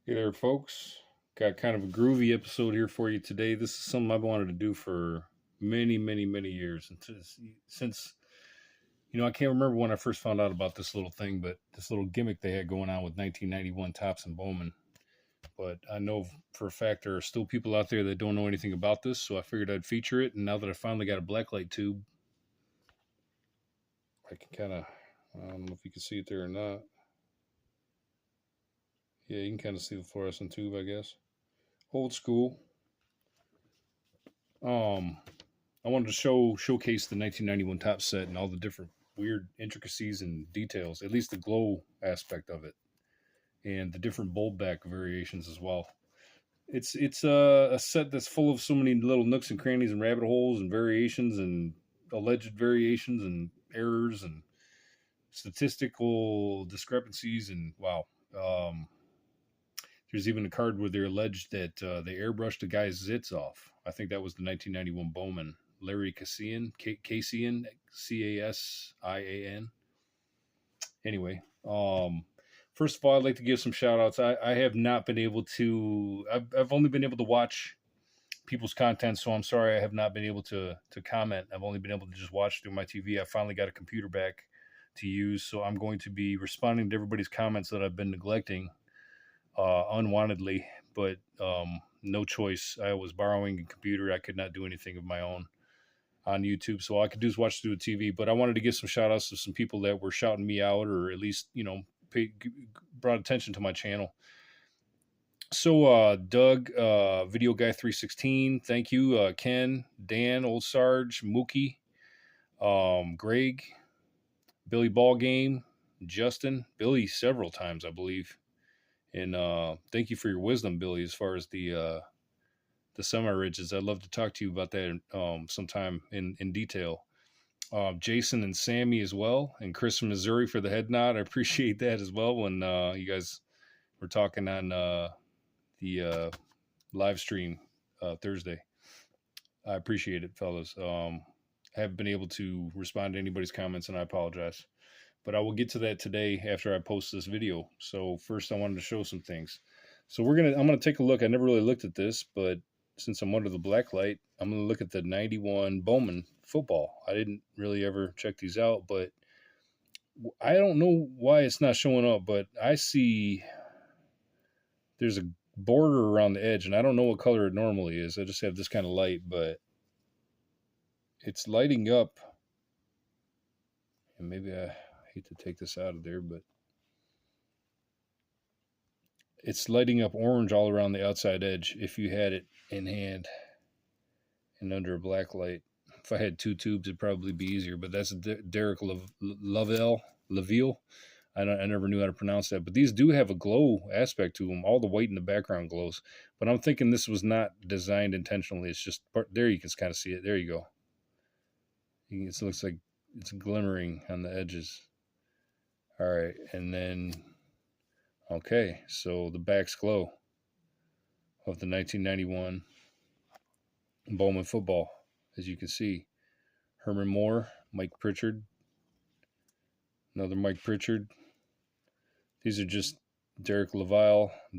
Hey there, folks. Got kind of a groovy episode here for you today. This is something I've wanted to do for many years. And since, I can't remember when I first found out about this little thing, but this little gimmick they had going on with 1991 Tops and Bowman. But I know for a fact there are still people out there that don't know anything about this, so I figured I'd feature it. And now that I finally got a blacklight tube, I can kind of, I don't know if you can see it there or not. Yeah, you can kind of see the fluorescent tube, I guess. Old school. Um, I wanted to showcase the 1991 top set and all the different weird intricacies and details, at least the glow aspect of it, and the different bulb back variations as well. It's a set that's full of so many little nooks and crannies and rabbit holes and variations and alleged variations and errors and statistical discrepancies and wow. Um, there's even a card where they're alleged that they airbrushed the guy's zits off. I think that was the 1991 Bowman. Larry Cassian, Cassian, Casian. Anyway, first of all, I'd like to give some shout outs. I have not been able to, I've only been able to watch people's content, so I'm sorry I have not been able to comment. I've only been able to just watch through my TV. I finally got a computer back to use, so I'm going to be responding to everybody's comments that I've been neglecting unwantedly, but no choice. I was borrowing a computer. I could not do anything of my own on YouTube, so all I could do is watch through the TV. But I wanted to give some shout outs to some people that were shouting me out, or at least brought attention to my channel. So Doug, Video Guy 316, thank you. Ken, Dan, Old Sarge, Mookie, Greg, Billy Ballgame, Justin, Billy several times, I believe. And thank you for your wisdom, Billy, as far as the semi ridges. I'd love to talk to you about that sometime in detail. Jason and Sammy as well, and Chris from Missouri for the head nod. I appreciate that as well. When you guys were talking on the live stream Thursday, I appreciate it, fellas. I haven't been able to respond to anybody's comments, and I apologize. But I will get to that today after I post this video. So first, I wanted to show some things. So I'm gonna take a look. I never really looked at this, but since I'm under the black light, I'm gonna look at the '91 Bowman football. I didn't really ever check these out, but I don't know why it's not showing up. But I see there's a border around the edge, and I don't know what color it normally is. I just have this kind of light, but it's lighting up. And maybe I hate to take this out of there, but it's lighting up orange all around the outside edge if you had it in hand and under a black light. If I had two tubes, it'd probably be easier, but that's Derek Laville. I never knew how to pronounce that, but these do have a glow aspect to them. All the white in the background glows, but I'm thinking this was not designed intentionally. It's just there. You can kind of see it. There you go. It looks like it's glimmering on the edges. All right, and then okay, so the back's glow of the 1991 Bowman football, as you can see. Herman Moore, Mike Pritchard, another Mike Pritchard. These are just Derek Laville. I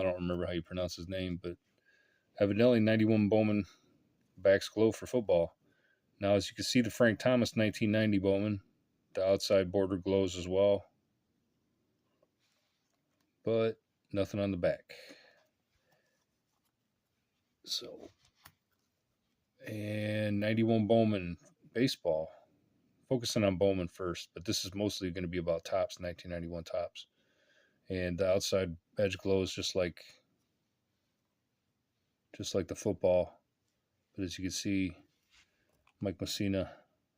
don't remember how you pronounce his name, but evidently 91 Bowman backs glow for football. Now, as you can see, the Frank Thomas 1990 Bowman, the outside border glows as well, but nothing on the back. So, and 91 Bowman baseball, focusing on Bowman first, but this is mostly going to be about Topps, 1991 Topps. And the outside edge glows just like the football. But as you can see, Mike Messina,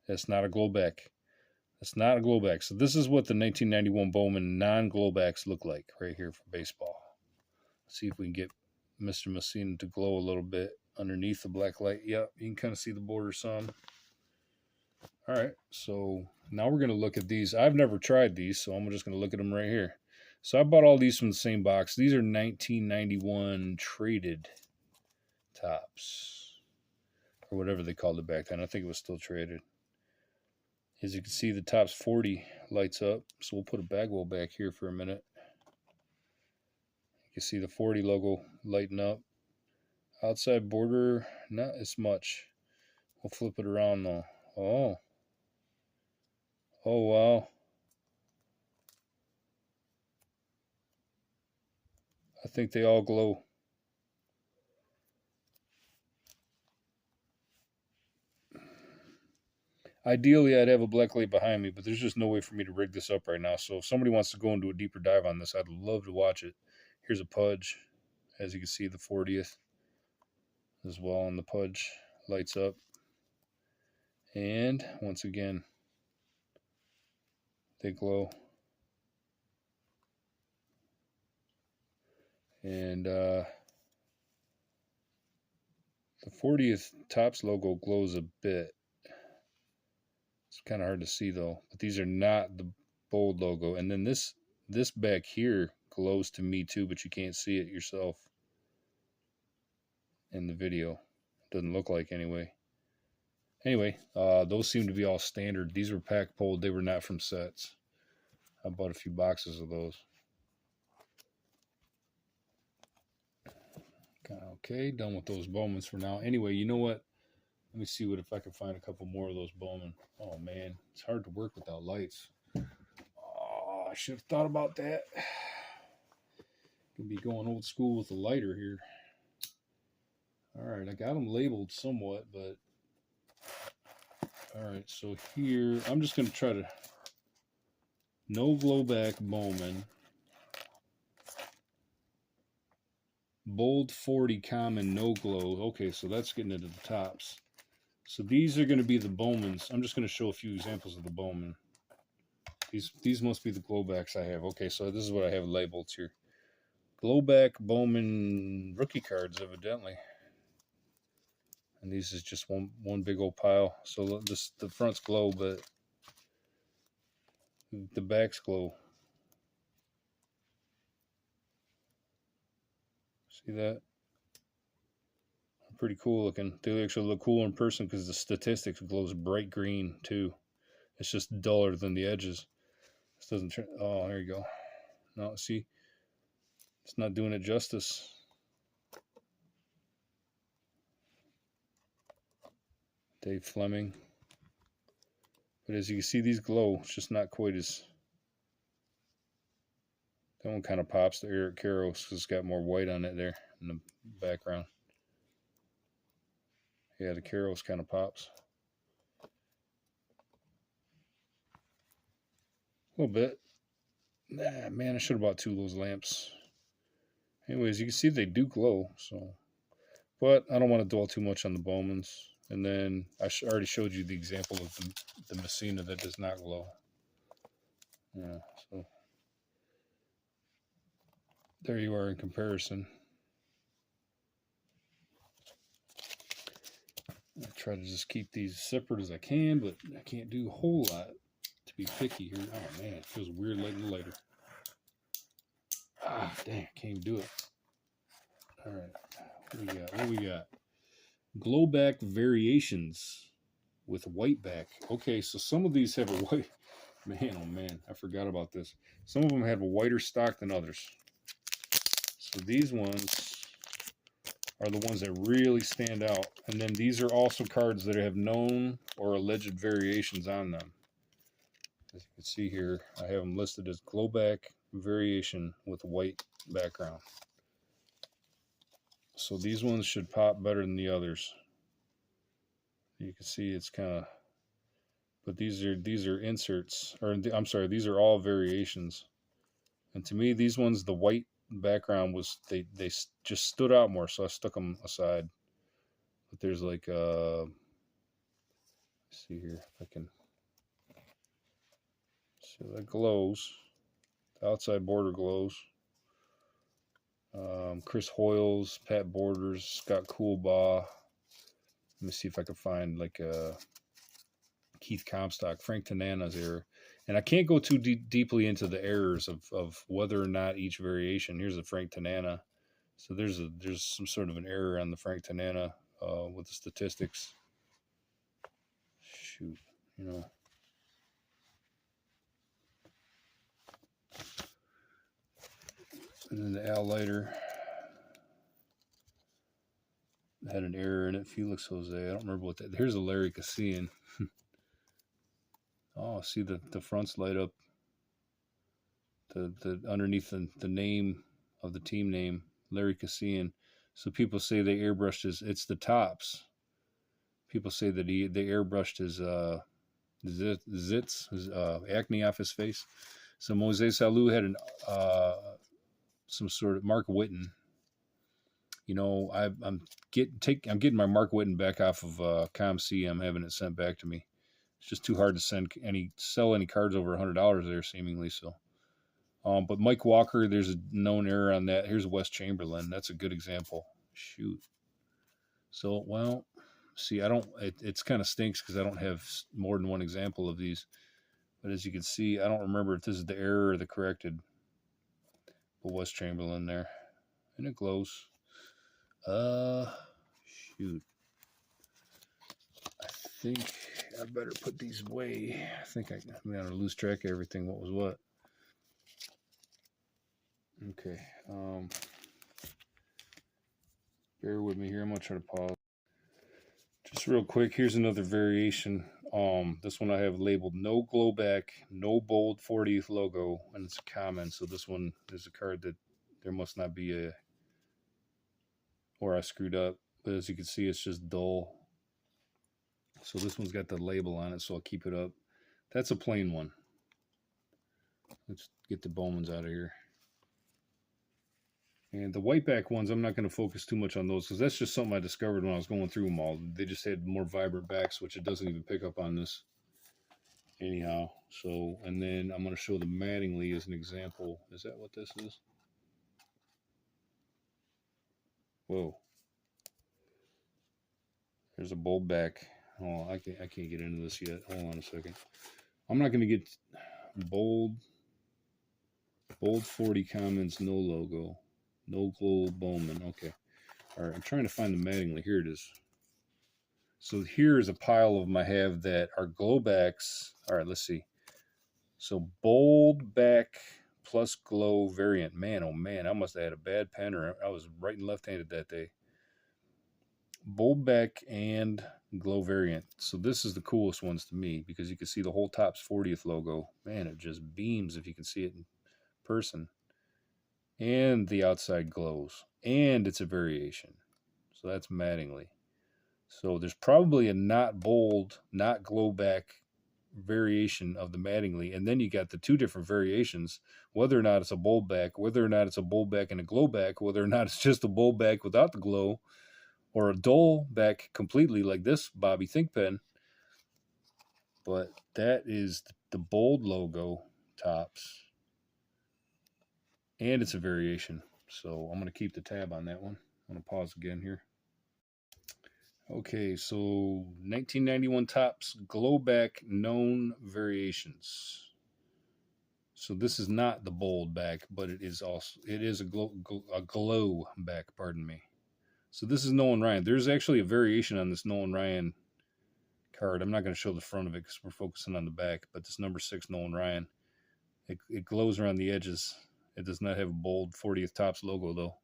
that's not a glow back. That's not a glow back. So this is what the 1991 Bowman non-glow backs look like right here for baseball. Let's see if we can get Mr. Messina to glow a little bit underneath the black light. Yep, you can kind of see the border some. All right, so now we're going to look at these. I've never tried these, so I'm just going to look at them right here. So I bought all these from the same box. These are 1991 traded Topps, or whatever they called it back then. I think it was still traded. As you can see, the Topps 40 lights up. So we'll put a Bagwell back here for a minute. You can see the 40 logo lighting up. Outside border, not as much. We'll flip it around though. Oh. Oh, wow. I think they all glow. Ideally, I'd have a black light behind me, but there's just no way for me to rig this up right now. So if somebody wants to go into a deeper dive on this, I'd love to watch it. Here's a pudge. As you can see, the 40th as well, and the pudge lights up. And once again, they glow. And the 40th Tops logo glows a bit. It's kind of hard to see though, but these are not the bold logo. And then this back here glows to me too, but you can't see it yourself in the video. It doesn't look like anyway. Anyway, those seem to be all standard. These were pack pulled. They were not from sets. I bought a few boxes of those. Okay, done with those Bowmans for now. Anyway, you know what? Let me see if I can find a couple more of those Bowman. Oh man, it's hard to work without lights. Oh, I should have thought about that. Gonna be going old school with the lighter here. All right, I got them labeled somewhat, but all right. So here, I'm just gonna try to no glowback Bowman. Bold 40 common no glow. Okay, so that's getting into the tops. So these are going to be the Bowmans. I'm just going to show a few examples of the Bowman. These must be the glowbacks I have. Okay, so this is what I have labeled here. Glowback Bowman rookie cards, evidently. And these is just one big old pile. So the front's glow, but the back's glow. See that? Pretty cool looking. They actually look cool in person because the statistics glows bright green too. It's just duller than the edges. This doesn't turn. Oh, there you go. No, see, it's not doing it justice. Dave Fleming. But as you can see, these glow. It's just not quite as. That one kind of pops. The Eric Karros because it's got more white on it there in the background. Yeah, the Karros kind of pops. A little bit. Nah, man, I should have bought two of those lamps. Anyways, you can see they do glow. So, but I don't want to dwell too much on the Bowmans. And then I already showed you the example of the Messina that does not glow. Yeah, so there you are in comparison. I try to just keep these separate as I can, but I can't do a whole lot to be picky here. Oh man, it feels weird lighting the lighter. Ah, dang, I can't even do it. All right, what we got? Glowback variations with white back. Okay, so some of these have a white. Man, oh man, I forgot about this. Some of them have a whiter stock than others. So these ones are the ones that really stand out. And then these are also cards that have known or alleged variations on them. As you can see here, I have them listed as glowback variation with white background. So these ones should pop better than the others. You can see it's kind of, but these are inserts, or I'm sorry, these are all variations. And to me, these ones, the white background was, they just stood out more, so I stuck them aside. But there's like, let's see here if I can, so that glows. The outside border glows. Chris Hoyles, Pat Borders, Scott Coolbaugh. Let me see if I can find like Keith Comstock, Frank Tanana's error. And I can't go too deeply into the errors of whether or not each variation. Here's a Frank Tanana. So there's some sort of an error on the Frank Tanana with the statistics. Shoot, you know. And then the Al lighter had an error in it. Felix Jose. I don't remember what that. Here's a Larry Cassian. Oh, see the fronts light up. The underneath the name of the team name, Larry Cassian. So people say they airbrushed it's the tops. People say that they airbrushed his zits, his acne off his face. So Mose Salou had an some sort of Mark Whitten. You know, I'm getting my Mark Whitten back off of ComC. I'm having it sent back to me. It's just too hard to sell any cards over $100 there, seemingly. So, but Mike Walker, there's a known error on that. Here's Wes Chamberlain. That's a good example. Shoot. So, well, see, I don't. It's kind of stinks because I don't have more than one example of these. But as you can see, I don't remember if this is the error or the corrected. But Wes Chamberlain there, and it glows. Shoot. I think I better put these away. I think I'm going to lose track of everything. What was what? Okay. Bear with me here. I'm going to try to pause. Just real quick, here's another variation. This one I have labeled no glow back, no bold 40th logo, and it's a common. So this one is a card that there must not be a, or I screwed up. But as you can see, it's just dull. So this one's got the label on it, so I'll keep it up. That's a plain one. Let's get the Bowmans out of here. And the whiteback ones, I'm not going to focus too much on those because that's just something I discovered when I was going through them all. They just had more vibrant backs, which it doesn't even pick up on this. Anyhow, so, and then I'm going to show the Mattingly as an example. Is that what this is? Whoa. There's a bold back. Oh, I can't get into this yet. Hold on a second. I'm not going to get bold 40 comments, no logo. No glow Bowman. Okay. All right. I'm trying to find the Mattingly. Here it is. So here is a pile of them I have that are glow backs. All right. Let's see. So bold back plus glow variant. Man, oh man, I must have had a bad pen or I was writing left-handed that day. Bold back and glow variant. So this is the coolest ones to me because you can see the whole Topps 40th logo. Man, it just beams if you can see it in person. And the outside glows, and it's a variation. So that's Mattingly. So there's probably a not bold, not glow back variation of the Mattingly, and then you got the two different variations, whether or not it's a bold back, whether or not it's a bold back and a glow back, whether or not it's just a bold back without the glow, or a dull back completely like this Bobby Think pen. But that is the bold logo Topps. And it's a variation. So I'm going to keep the tab on that one. I'm going to pause again here. Okay, so 1991 Topps Glowback known variations. So this is not the bold back, but it is a glow back, pardon me. So this is Nolan Ryan. There's actually a variation on this Nolan Ryan card. I'm not going to show the front of it because we're focusing on the back, but this number 6 Nolan Ryan, it glows around the edges. It does not have a bold 40th Topps logo, though.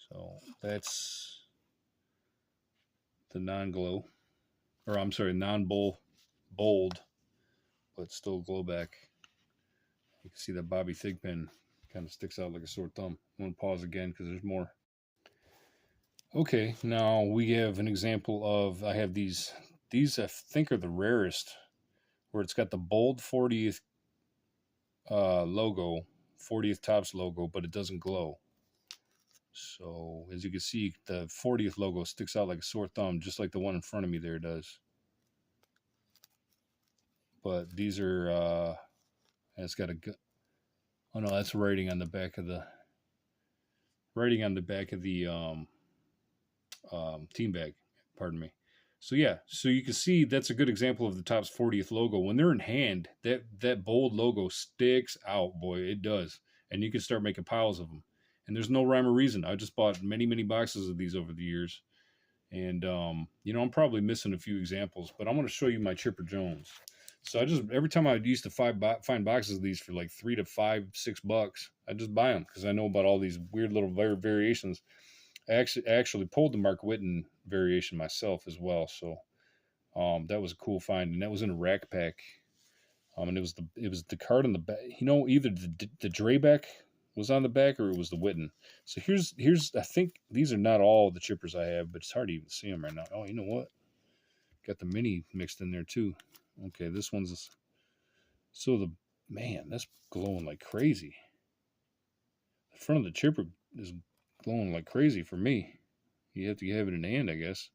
So that's the non-glow. Or I'm sorry, non-bold, but still glow back. You can see that Bobby Thigpen kind of sticks out like a sore thumb. I'm going to pause again because there's more. Okay, now we have an example of, I have these I think are the rarest, where it's got the bold 40th logo, 40th Topps logo, but it doesn't glow. So as you can see, the 40th logo sticks out like a sore thumb, just like the one in front of me there does. But these are, it's got a, oh no, that's writing on the back of the, team bag, pardon me. So yeah, so you can see that's a good example of the Topps 40th logo. When they're in hand, that bold logo sticks out, boy, it does. And you can start making piles of them. And there's no rhyme or reason. I just bought many, many boxes of these over the years. And, you know, I'm probably missing a few examples, but I'm going to show you my Chipper Jones. So every time I used to find boxes of these for like $3 to $5, $6, I just buy them because I know about all these weird little variations. I actually pulled the Mark Whitten variation myself as well, so that was a cool find, and that was in a rack pack. And it was the card on the back. Either the Dreback was on the back or it was the Whitten. So here's I think these are not all the chippers I have, but it's hard to even see them right now. Oh, you know what? Got the mini mixed in there too. Okay, this one's so the man that's glowing like crazy. The front of the chipper is glowing like crazy for me. You have to have it in hand, I guess.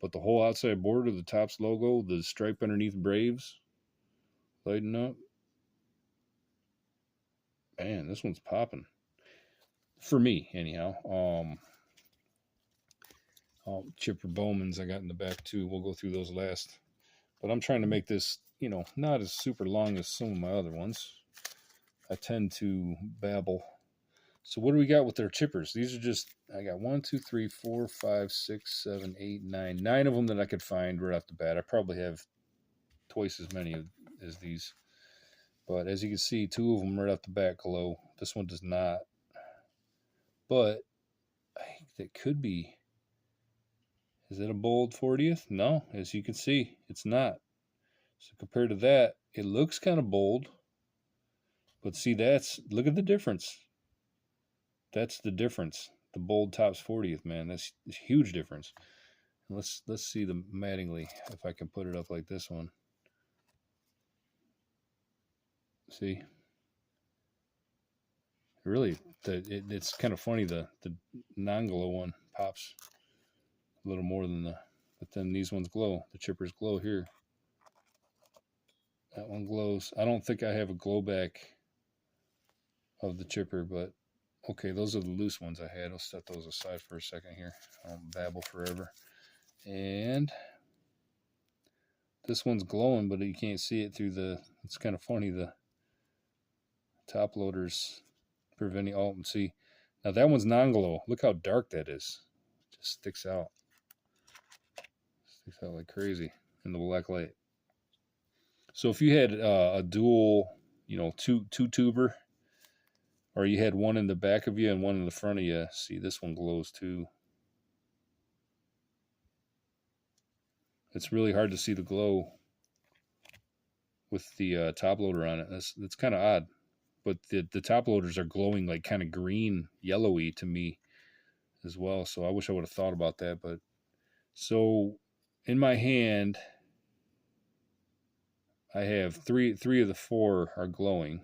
But the whole outside border, the Topps logo, the stripe underneath Braves, lighting up. Man, this one's popping. For me, anyhow. Chipper Bowmans I got in the back too. We'll go through those last. But I'm trying to make this, not as super long as some of my other ones. I tend to babble. So what do we got with their chippers? These are just, I got 1, 2, 3, 4, 5, 6, 7, 8, 9. 9 of them that I could find right off the bat. I probably have twice as many as these. But as you can see, 2 of them right off the bat glow. This one does not. But I think that could be. Is it a bold 40th? No, as you can see, it's not. So compared to that, it looks kind of bold. But see, look at the difference. That's the difference. The bold Topps 40th, man. That's a huge difference. Let's see the Mattingly, if I can put it up like this one. See? Really, it's kind of funny. The non-glow one pops a little more than but then these ones glow. The chippers glow here. That one glows. I don't think I have a glow back of the chipper, but okay, those are the loose ones I had. I'll set those aside for a second here. I don't babble forever. And this one's glowing, but you can't see it through it's kind of funny, the top loaders preventing and see. Now that one's non-glow. Look how dark that is. It just sticks out. Sticks out like crazy in the black light. So if you had a dual, two tuber, or you had one in the back of you and one in the front of you, see this one glows too. It's really hard to see the glow with the top loader on it. That's kind of odd. But the top loaders are glowing like kind of green, yellowy to me as well. So I wish I would have thought about that. But so in my hand, I have three of the 4 are glowing.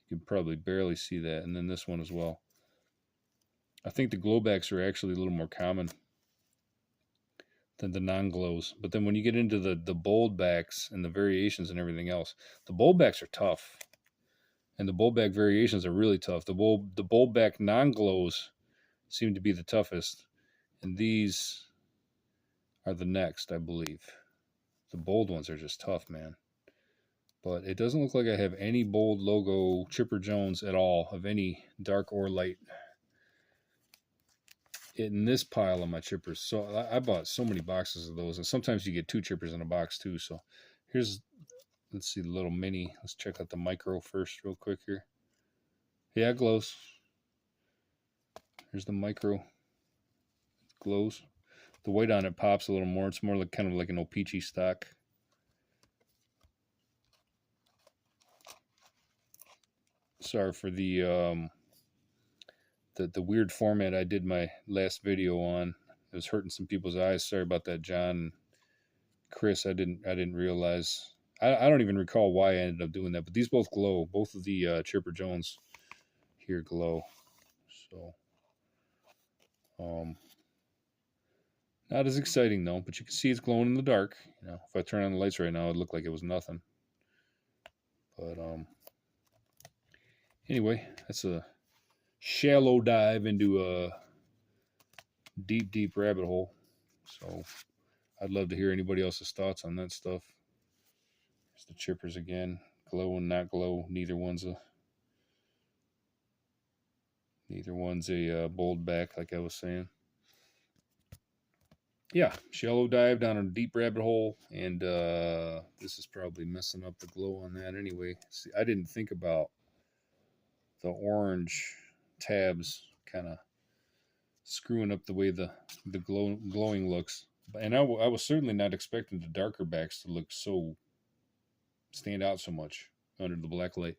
You can probably barely see that. And then this one as well. I think the glowbacks are actually a little more common than the non-glows. But then when you get into the bold backs and the variations and everything else, the bold backs are tough. And the bold back variations are really tough. The bold back non-glows seem to be the toughest. And these are the next, I believe. The bold ones are just tough, man. But it doesn't look like I have any bold logo Chipper Jones at all, of any dark or light, in this pile of my chippers. So I bought so many boxes of those. And sometimes you get 2 chippers in a box too. So let's see the little mini. Let's check out the micro first real quick here. Yeah, it glows. Here's the micro. It glows. The white on it pops a little more. It's more like kind of like an O-Pee-Chee stock. Sorry for the weird format I did my last video on. It was hurting some people's eyes. Sorry about that, John, Chris. I didn't realize. I don't even recall why I ended up doing that. But these both glow. Both of the Chipper Jones here glow. So not as exciting though, but you can see it's glowing in the dark. If I turn on the lights right now, it'd look like it was nothing. But anyway, that's a shallow dive into a deep rabbit hole. So I'd love to hear anybody else's thoughts on that stuff. There's the chippers again, glow and not glow. Neither one's a bold back, like I was saying. Yeah, shallow dive down a deep rabbit hole, and this is probably messing up the glow on that anyway. See, I didn't think about the orange tabs kind of screwing up the way the glowing looks. And I was certainly not expecting the darker backs to look so stand out so much under the black light.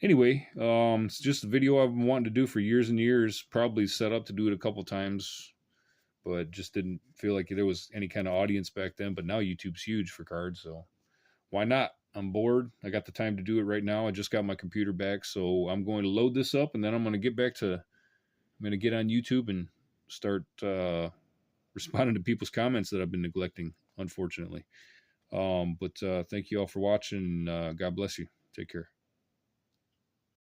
Anyway, it's just a video I've been wanting to do for years and years. Probably set up to do it a couple times, but just didn't feel like there was any kind of audience back then. But now YouTube's huge for cards, so why not? I'm bored. I got the time to do it right now. I just got my computer back, so I'm going to load this up, and then I'm going to get on YouTube and start responding to people's comments that I've been neglecting, unfortunately. But thank you all for watching. God bless you. Take care.